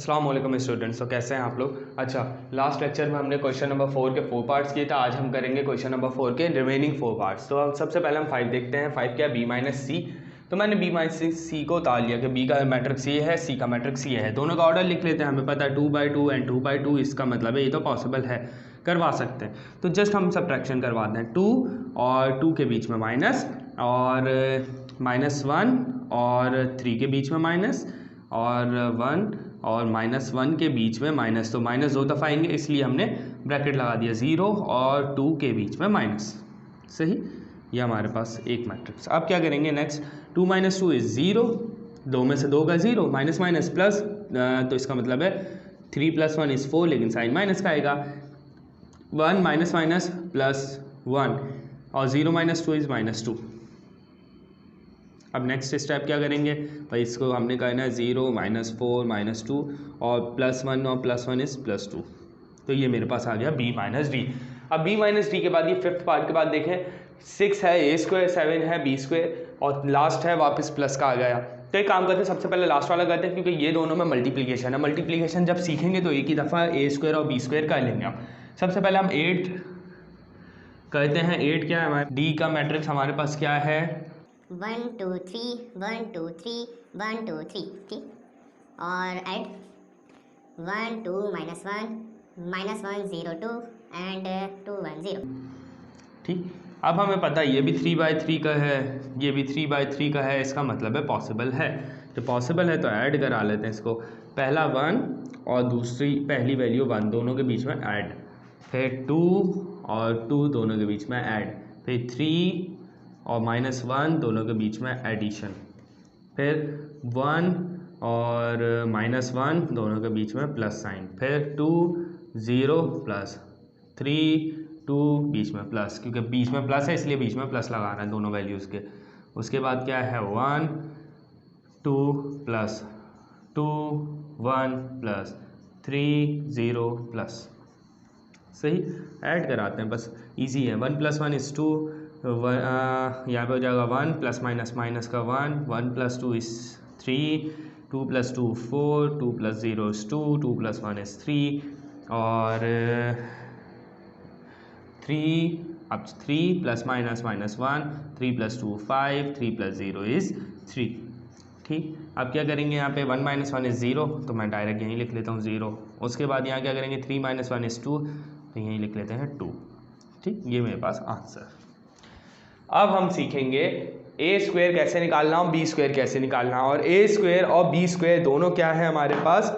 अस्सलाम वालेकुम स्टूडेंट्स। तो कैसे हैं आप लोग। अच्छा, लास्ट लेक्चर में हमने क्वेश्चन नंबर 4 के 4 पार्ट्स किए थे। आज हम करेंगे क्वेश्चन नंबर 4 के रिमेनिंग 4 पार्ट्स। तो सबसे पहले हम 5 देखते हैं। 5 क्या, बी माइनस सी। तो मैंने बी माइनस सी को उतार लिया कि बी का मैट्रिक्स ये है, सी का मैट्रिक्स ये है। दोनों का ऑर्डर लिख लेते हैं। हमें पता है 2/2 एंड 2/2, इसका मतलब है ये तो पॉसिबल है, करवा सकते हैं। तो जस्ट हम सब्ट्रैक्शन करवाते हैं। 2 और 2 के बीच में माइनस, और -1 और 3 के बीच में माइनस, और 1 और -1 के बीच में माइनस। तो माइनस 2 दफ़ा आएंगे, इसलिए हमने ब्रैकेट लगा दिया। 0 और 2 के बीच में माइनस। सही, ये हमारे पास एक मैट्रिक्स। अब क्या करेंगे नेक्स्ट, 2 - 2 इज़ 0, 2 में से 2 का 0, माइनस माइनस प्लस, तो इसका मतलब है 3 + 1 इज़ 4, लेकिन साइन माइनस का आएगा। 1 माइनस माइनस प्लस 1, और 0 - 2 इज़ -2। अब नेक्स्ट स्टेप क्या करेंगे भाई, इसको हमने कहना है 0 -4 -2 और +1 और +1 इज़ +2। तो ये मेरे पास आ गया b - d। अब b - d के बाद ये फिफ्थ पार्ट के बाद देखें, 6 है a², 7 है b², और लास्ट है वापस प्लस का आ गया। तो एक काम करते हैं, सबसे पहले लास्ट वाला करते हैं, क्योंकि ये दोनों में मल्टीप्लिकेशन है। मल्टीप्लिकेशन जब सीखेंगे तो एक ही दफ़ा a² और b² कर लेंगे हम। सबसे पहले हम 8 कहते हैं। 8 क्या है हमारे d का मैट्रिक्स, हमारे पास क्या है 1 2 3 1 2 3 1 2 3, ठीक। और ऐड 1 2 -1 -1 0 2 एंड 2 1 0, ठीक। अब हमें पता है ये भी 3/3 का है, ये भी 3/3 का है, इसका मतलब है पॉसिबल है। तो पॉसिबल है तो ऐड करा लेते हैं इसको। पहला 1 और दूसरी पहली वैल्यू 1, दोनों के बीच में ऐड। फिर 2 और 2 दोनों के बीच में ऐड। फिर 3 और -1 दोनों के बीच में एडिशन। फिर 1 और -1 दोनों के बीच में प्लस साइन। फिर 2 0 प्लस 3 2 बीच में प्लस, क्योंकि बीच में प्लस है इसलिए बीच में प्लस लगा रहे हैं दोनों वैल्यूज़ के। उसके बाद क्या है 1 2 प्लस 2 1 प्लस 3 0 प्लस। सही, ऐड कराते हैं, बस इजी है। 1 + 1 इज़ 2, यहाँ पे हो जाएगा 1 प्लस माइनस माइनस का 1 1 + 2 इज़ 3 2 + 2 4 2 + 0 इज़ 2 2 + 1 इज़ 3, और 3 अब 3 प्लस माइनस माइनस 1 3 + 2 5 3 + 0 इज़ 3। ठीक, अब क्या करेंगे यहाँ पे 1 - 1 इज़ 0, तो मैं डायरेक्ट यहीं लिख लेता हूँ 0। उसके बाद यहाँ क्या करेंगे 3 - 1 इज़ 2, तो यहीं लिख लेते हैं 2। ठीक, ये मेरे पास आंसर। अब हम सीखेंगे a² कैसे निकालना और b² कैसे निकालना। और a² और b² दोनों क्या है हमारे पास,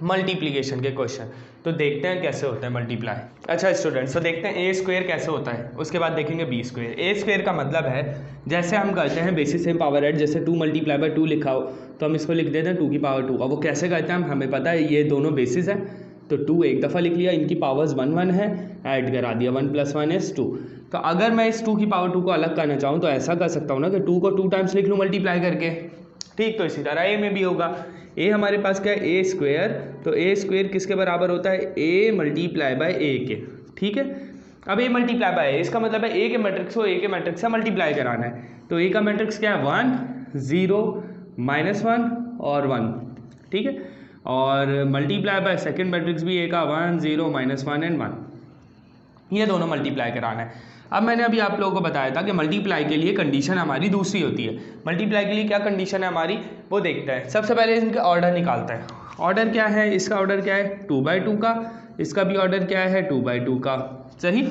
मल्टीप्लिकेशन के क्वेश्चन। तो देखते हैं कैसे होता है मल्टीप्लाई। अच्छा स्टूडेंट्स, तो देखते हैं a² कैसे होता है, उसके बाद देखेंगे b²। a² का मतलब है, जैसे हम करते हैं बेसिस सेम पावर ऐड, जैसे 2 × 2 लिखा हो तो हम इसको लिख देते हैं 2 की पावर 2। अब वो कैसे करते हैं हमें पता है, ये दोनों बेसिस है, तो 2 एक दफ़ा लिख लिया, इनकी पावर्स 1 1 है, ऐड करा दिया, 1 + 1 इज़ 2। तो अगर मैं इस 2 की पावर 2 को अलग करना चाहूँ तो ऐसा कर सकता हूँ ना कि 2 को 2 टाइम्स लिख लूँ मल्टीप्लाई करके। ठीक, तो इसी तरह ए में भी होगा। ए हमारे पास क्या है a², तो a² किसके बराबर होता है, a × a के। ठीक है, अब a × a, इसका मतलब है a के मैट्रिक्स को a के मैट्रिक्स से मल्टीप्लाई कराना है। तो a का मैट्रिक्स क्या है 1 0 -1 और 1। ठीक है, और मल्टीप्लाई बाय सेकेंड मैट्रिक्स भी a का 1 0 -1 एंड 1, ये दोनों मल्टीप्लाई कराना है। अब मैंने अभी आप लोगों को बताया था कि मल्टीप्लाई के लिए कंडीशन हमारी दूसरी होती है। मल्टीप्लाई के लिए क्या कंडीशन है हमारी, वो देखते हैं। सबसे पहले इनका ऑर्डर निकालते हैं। ऑर्डर क्या है, इसका ऑर्डर क्या है 2/2 का, इसका भी ऑर्डर क्या है 2/2 का। सही,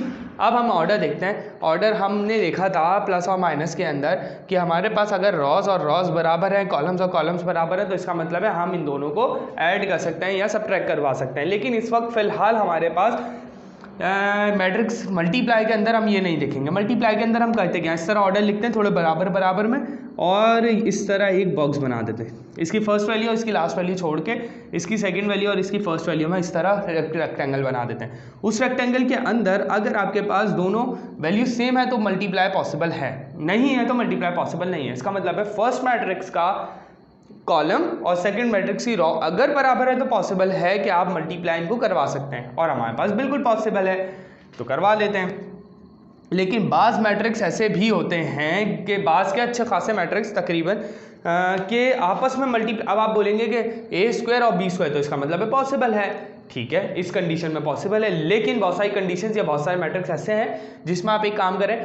अब हम ऑर्डर देखते हैं। ऑर्डर हमने देखा था प्लस और माइनस के अंदर कि हमारे पास अगर रॉज और रॉज बराबर है, कॉलम्स और कॉलम्स बराबर है, तो इसका मतलब है हम इन दोनों को ऐड कर सकते हैं या सब्ट्रैक्ट करवा सकते हैं। लेकिन इस वक्त फ़िलहाल हमारे पास मैट्रिक्स मल्टीप्लाई के अंदर हम ये नहीं देखेंगे। मल्टीप्लाई के अंदर हम करते क्या, इस तरह ऑर्डर लिखते हैं थोड़े बराबर बराबर में, और इस तरह एक बॉक्स बना देते हैं। इसकी फर्स्ट वैल्यू और इसकी लास्ट वैल्यू छोड़ के इसकी सेकंड वैल्यू और इसकी फर्स्ट वैल्यू में इस तरह रेक्टेंगल बना देते हैं। उस रेक्टेंगल के अंदर अगर आपके पास दोनों वैल्यू सेम है तो मल्टीप्लाई पॉसिबल है, नहीं है तो मल्टीप्लाई पॉसिबल नहीं है। इसका मतलब है फर्स्ट मैट्रिक्स का कॉलम और सेकंड मैट्रिक्स की रो अगर बराबर है तो पॉसिबल है कि आप मल्टीप्लाई इनको करवा सकते हैं, और हमारे पास बिल्कुल पॉसिबल है तो करवा लेते हैं। लेकिन बाज़ मैट्रिक्स ऐसे भी होते हैं कि बाज़ के अच्छे खासे मैट्रिक्स तकरीबन कि आपस में अब आप बोलेंगे कि ए स्क्वायर और बी स्क्वायर, तो इसका मतलब है पॉसिबल है। ठीक है, इस कंडीशन में पॉसिबल है, लेकिन बहुत सारी कंडीशंस या बहुत सारे मैट्रिक्स ऐसे हैं जिसमें आप एक काम करें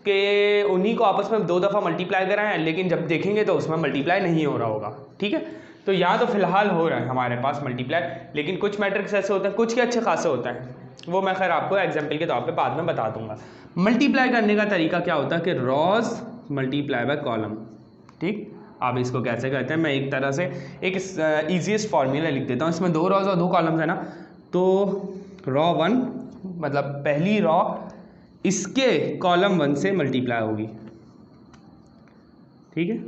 कि उन्हीं को आपस में 2 दफ़ा मल्टीप्लाई कराएं, लेकिन जब देखेंगे तो उसमें मल्टीप्लाई नहीं हो रहा होगा। ठीक है, तो यहाँ तो फिलहाल हो रहा है हमारे पास मल्टीप्लाई, लेकिन कुछ मैट्रिक्स ऐसे होते हैं, कुछ के अच्छे खासे होते हैं, वो मैं खैर आपको एग्जाम्पल के तौर पे बाद में बता दूंगा। मल्टीप्लाई करने का तरीका क्या होता है कि रॉज मल्टीप्लाई बाय कॉलम। ठीक, आप इसको कैसे करते हैं, मैं एक तरह से एक ईजीएस्ट फार्मूला लिख देता हूँ। इसमें 2 रॉज और 2 कॉलम्स है ना, तो रॉ 1 मतलब पहली रॉ इसके कॉलम 1 से मल्टीप्लाई होगी। ठीक है,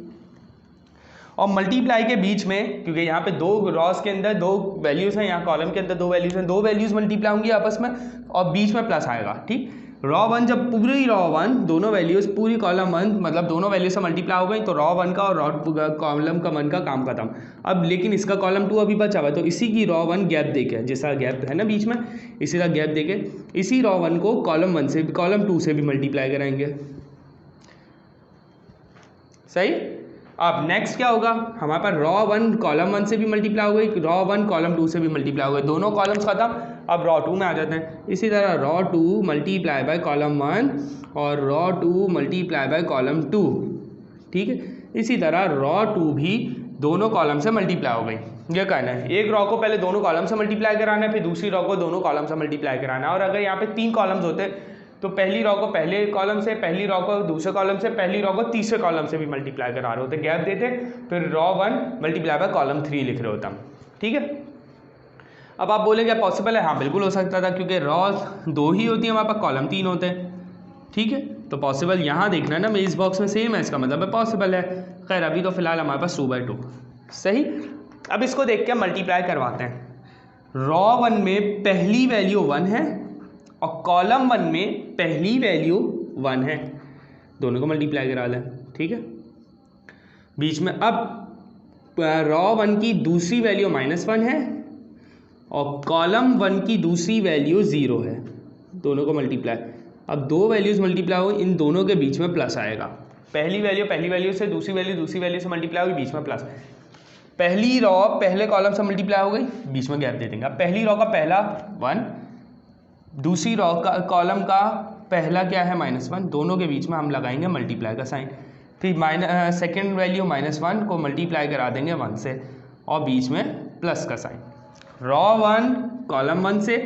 और मल्टीप्लाई के बीच में, क्योंकि यहाँ पे 2 रॉस के अंदर 2 वैल्यूज़ हैं, यहाँ कॉलम के अंदर 2 वैल्यूज़ हैं, 2 वैल्यूज़ मल्टीप्लाई होंगी आपस में और बीच में प्लस आएगा। ठीक, रॉ 1 जब पूरी रॉ 1 दोनों वैल्यूज़ पूरी कॉलम 1 मतलब दोनों वैल्यू से मल्टीप्लाई हो गई, तो रॉ 1 का और रॉ कॉलम का 1 का काम खत्म। अब लेकिन इसका कॉलम 2 अभी बचा हुआ है, तो इसी की रॉ 1 गैप देके, जैसा गैप है ना बीच में, इसी का गैप देके इसी रॉ 1 को कॉलम 1 से कॉलम 2 से भी मल्टीप्लाई कराएंगे। सही। अब नेक्स्ट क्या होगा, हमारे पास रॉ 1 कॉलम 1 से भी मल्टीप्लाई हो गई, रॉ 1 कॉलम 2 से भी मल्टीप्लाई हो गई, दोनों कॉलम्स खत्म। अब रॉ 2 में आ जाते हैं। इसी तरह रॉ 2 मल्टीप्लाई बाय कॉलम 1 और रॉ 2 मल्टीप्लाई बाय कॉलम 2। ठीक है, इसी तरह रॉ 2 भी दोनों कॉलम से मल्टीप्लाई हो गई। ये कहना है एक रॉ को पहले दोनों कॉलम से मल्टीप्लाई कराना है, फिर दूसरी रॉ को दोनों कॉलम से मल्टीप्लाई कराना है। और अगर यहाँ पे 3 कॉलम्स होते तो पहली रॉ को पहले कॉलम से, पहली रॉ को दूसरे कॉलम से, पहली रॉ को तीसरे कॉलम से भी मल्टीप्लाई करा रहे होते, गैप देते, फिर रॉ 1 मल्टीप्लाई बाय कॉलम 3 लिख रहे होता। ठीक है, अब आप बोलेंगे पॉसिबल है, हाँ बिल्कुल हो सकता था, क्योंकि रॉ 2 ही होती है, हमारे पास कॉलम 3 होते हैं। ठीक है, तो पॉसिबल यहाँ देखना है ना, इस बॉक्स में सेम है, इसका मतलब है पॉसिबल है। खैर अभी तो फिलहाल हमारे पास 2/2। सही, अब इसको देख के मल्टीप्लाई करवाते हैं। रॉ 1 में पहली वैल्यू 1 है और कॉलम 1 में पहली वैल्यू 1 है, दोनों को मल्टीप्लाई करा लें। ठीक है, बीच में अब रॉ 1 की दूसरी वैल्यू -1 है और कॉलम 1 की दूसरी वैल्यू 0 है, दोनों को मल्टीप्लाई। अब 2 वैल्यूज़ मल्टीप्लाई हो, इन दोनों के बीच में प्लस आएगा। पहली वैल्यू से, दूसरी वैल्यू से मल्टीप्लाई होगी, बीच में प्लस। पहली रॉ पहले कॉलम से मल्टीप्लाई हो गई, बीच में गैप दे देंगे। अब पहली रॉ का पहला 1, दूसरी रॉ का कॉलम का पहला क्या है -1, दोनों के बीच में हम लगाएंगे मल्टीप्लाई का साइन। फिर सेकेंड वैल्यू -1 को मल्टीप्लाई करा देंगे 1 से और बीच में प्लस का साइन। रॉ 1 कॉलम 1 से,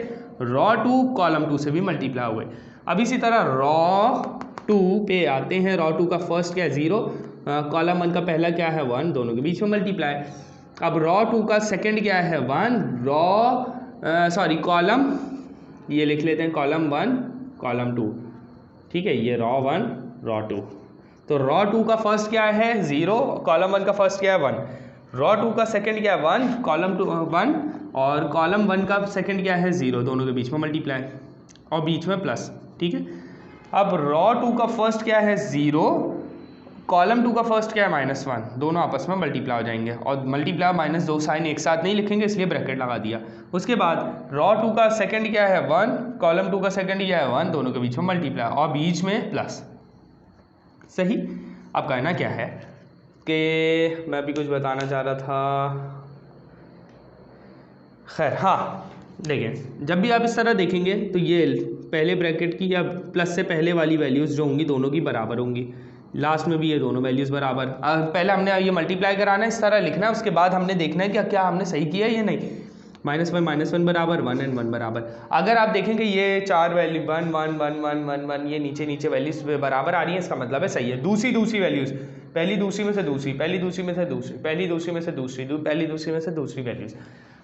रॉ 2 कॉलम 2 से भी मल्टीप्लाई हो गई। अब इसी तरह रॉ 2 पे आते हैं। रॉ 2 का फर्स्ट क्या है 0, कॉलम 1 का पहला क्या है 1, दोनों के बीच में मल्टीप्लाई। अब रॉ 2 का सेकेंड क्या है 1, कॉलम, ये लिख लेते हैं कॉलम 1 कॉलम 2। ठीक है, ये रॉ 1 रॉ 2। तो रॉ 2 का फर्स्ट क्या है 0, कॉलम 1 का फर्स्ट क्या है 1, रॉ 2 का सेकंड क्या है 1, कॉलम 2 1 और कॉलम 1 का सेकंड क्या है 0, दोनों के बीच में मल्टीप्लाई और बीच में प्लस। ठीक है, अब रॉ 2 का फर्स्ट क्या है 0, कॉलम 2 का फर्स्ट क्या है -1, दोनों आपस में मल्टीप्लाई हो जाएंगे और मल्टीप्लाई -2 साइन एक साथ नहीं लिखेंगे, इसलिए ब्रैकेट लगा दिया। उसके बाद रॉ 2 का सेकंड क्या है 1, कॉलम 2 का सेकंड क्या है 1, दोनों के बीच में मल्टीप्लाई और बीच में प्लस। सही। अब कहना क्या है कि मैं भी कुछ बताना चाह रहा था, खैर हाँ देखिए, जब भी आप इस तरह देखेंगे तो ये पहले ब्रैकेट की या प्लस से पहले वाली वैल्यूज़ जो होंगी दोनों की बराबर होंगी, लास्ट में भी ये दोनों वैल्यूज़ बराबर। पहले हमने ये मल्टीप्लाई कराना है, इस तरह लिखना है, उसके बाद हमने देखना है कि क्या हमने सही किया है या नहीं। -1 बराबर 1 और 1 बराबर। अगर आप देखेंगे ये 4 वैल्यू 1 1 1 1 1 1 ये नीचे वैल्यूज़ बराबर आ रही है, इसका मतलब है सही है। दूसरी वैल्यूज़, पहली दूसरी में से दूसरी, पहली दूसरी में से दूसरी, पहली दूसरी में से दूसरी, पहली दूसरी में से दूसरी वैल्यूज़,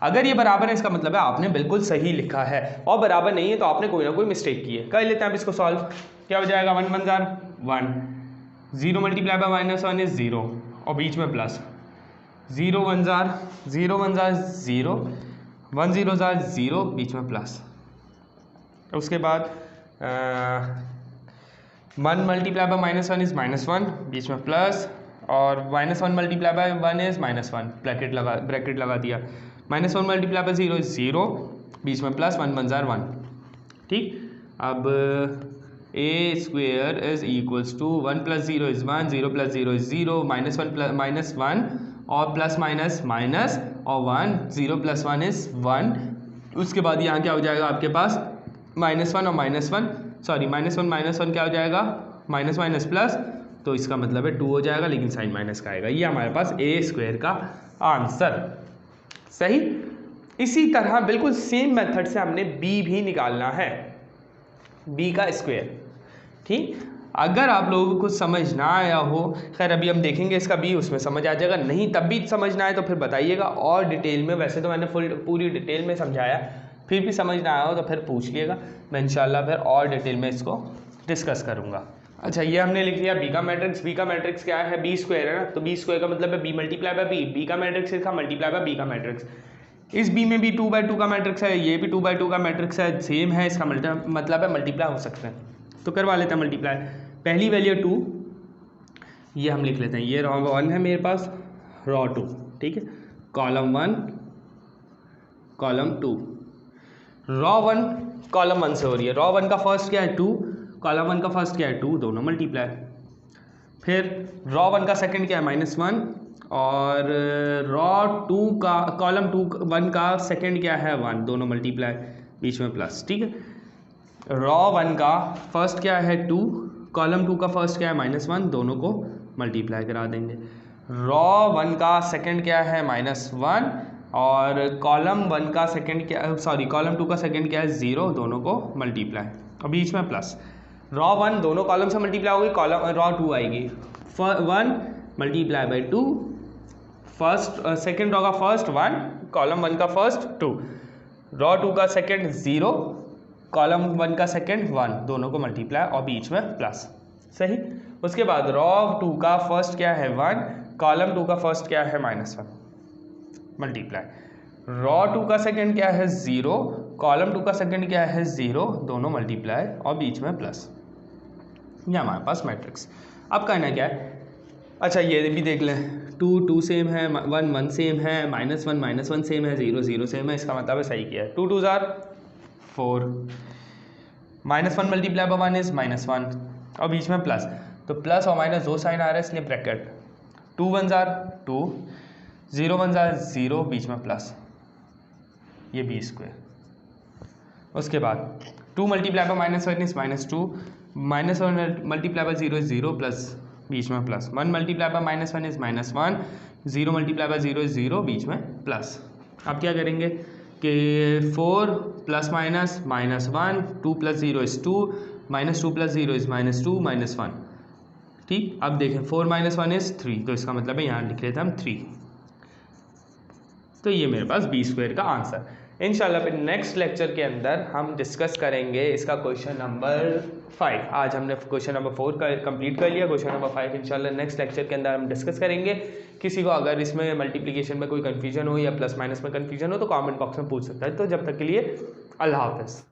अगर ये बराबर है, इसका मतलब है आपने बिल्कुल सही लिखा है। और बराबर नहीं है तो आपने कोई ना कोई मिस्टेक की है। कर लेते हैं आप इसको सॉल्व। क्या हो जाएगा 1 1 जार 1, 0 मल्टीप्लाई बाय -1 इज 0 और बीच में प्लस, 0 1 जार 0 1 जार 0, 1 0 जार 0, बीच में प्लस। उसके बाद 1 मल्टीप्लाई बाय -1 इज -1, बीच में प्लस, और -1 मल्टीप्लाई बाय 1 इज -1, ब्रैकेट लगा दिया। -1 मल्टीप्लाई बाय 0 इज 0, बीच में प्लस, 1 1 जार 1। ठीक, अब A square is equals to 1 + 0 is 1, 0 + 0 is 0, -1 और प्लस माइनस माइनस और 1, 0 + 1 इज 1। उसके बाद यहाँ क्या हो जाएगा आपके पास -1 और -1, सॉरी -1 क्या हो जाएगा माइनस माइनस प्लस, तो इसका मतलब है 2 हो जाएगा, लेकिन साइन माइनस का आएगा। ये हमारे पास ए स्क्वेयर का आंसर। सही। इसी तरह बिल्कुल सेम मेथड से हमने बी भी निकालना है, बी का स्क्वायर। ठीक, अगर आप लोगों को समझ ना आया हो, खैर अभी हम देखेंगे इसका बी, उसमें समझ आ जाएगा, नहीं तब भी समझना है तो फिर बताइएगा और डिटेल में। वैसे तो मैंने पूरी डिटेल में समझाया, फिर भी समझ ना आया हो तो फिर पूछ लिएगा, मैं इंशाल्लाह फिर और डिटेल में इसको डिस्कस करूँगा। अच्छा, ये हमने लिख लिया बी का मैट्रिक्स। बी का मैट्रिक्स क्या है, बी स्क्वायर है ना, तो बी स्क्वायर का मतलब है B multiply by B. B का मैट्रिक्स इसका मल्टीप्लाई बाय बी का मैट्रिक्स। इस बी में भी 2/2 का मैट्रिक्स है, ये भी 2/2 का मैट्रिक्स है, सेम है, इसका मतलब है मल्टीप्लाई हो सकते हैं। तो करवा लेते हैं मल्टीप्लाई। पहली वैल्यू 2, ये हम लिख लेते हैं, ये रॉ 1 है मेरे पास, रॉ 2, ठीक है, कॉलम 1 कॉलम 2, रॉ 1 कॉलम 1 से हो रही है। रॉ 1 का फर्स्ट क्या है 2, कॉलम 1 का फर्स्ट क्या है 2, दोनों मल्टीप्लाई। फिर रॉ 1 का सेकंड क्या है -1 और रॉ 2 का कॉलम 1 का सेकंड क्या है 1, दोनों मल्टीप्लाई, बीच में प्लस। ठीक है, रॉ 1 का फर्स्ट क्या है 2, कॉलम 2 का फर्स्ट क्या है -1, दोनों को मल्टीप्लाई करा देंगे। रॉ 1 का सेकंड क्या है -1 और कॉलम 1 का सेकंड क्या, सॉरी कॉलम 2 का सेकंड क्या है 0, दोनों को मल्टीप्लाई और बीच में प्लस। रॉ 1 दोनों कॉलम से मल्टीप्लाई होगी, कॉलम रॉ 2 आएगी, 1 multiply by 2, first second raw का फर्स्ट 1, कॉलम 1 का फर्स्ट 2, रॉ 2 का सेकंड 0, कॉलम 1 का सेकंड 1, दोनों को मल्टीप्लाई और बीच में प्लस। सही। उसके बाद रॉ 2 का फर्स्ट क्या है 1, कॉलम 2 का फर्स्ट क्या है -1, मल्टीप्लाई। रॉ 2 का सेकंड क्या है 0, कॉलम 2 का सेकंड क्या है 0, दोनों मल्टीप्लाई और बीच में प्लस। ये हमारे पास मैट्रिक्स। अब कहना क्या है, अच्छा ये भी देख लें, 2 सेम है, 1 सेम है, -1 सेम है, 0 सेम है, इसका मतलब है सही किया है। 2 2 ज़ार 4, -1 मल्टीप्लाई बाय 1 इज -1 और बीच में प्लस, तो प्लस और माइनस दो साइन आ रहा है इसलिए ब्रैकेट, 2 1 ज़ार 2, 0 1 ज़ार 0, बीच में प्लस, ये बी स्क्वायर। उसके बाद 2 multiply by -1 is -2, -1 multiply by 0 is 0 plus बीच में plus, 1 multiply by -1 is -1, 0 multiply by 0 is 0, बीच में प्लस। अब क्या करेंगे कि 4 + -1, 2 + 0 इज 2, -2 + 0 इज -2 -1। ठीक, अब देखें 4 - 1 इज 3, तो इसका मतलब है यहाँ लिख लेते हैं हम 3। तो ये मेरे पास बी स्क्वायर का आंसर। इंशाल्लाह फिर नेक्स्ट लेक्चर के अंदर हम डिस्कस करेंगे इसका क्वेश्चन नंबर 5। आज हमने क्वेश्चन नंबर 4 का कंप्लीट कर लिया, क्वेश्चन नंबर 5 इंशाल्लाह नेक्स्ट लेक्चर के अंदर हम डिस्कस करेंगे। किसी को अगर इसमें मल्टीप्लिकेशन में कोई कन्फ्यूजन हो या प्लस माइनस में कन्फ्यूजन हो तो कमेंट बॉक्स में पूछ सकता है। तो जब तक के लिए अल्लाह हाफ़िज़।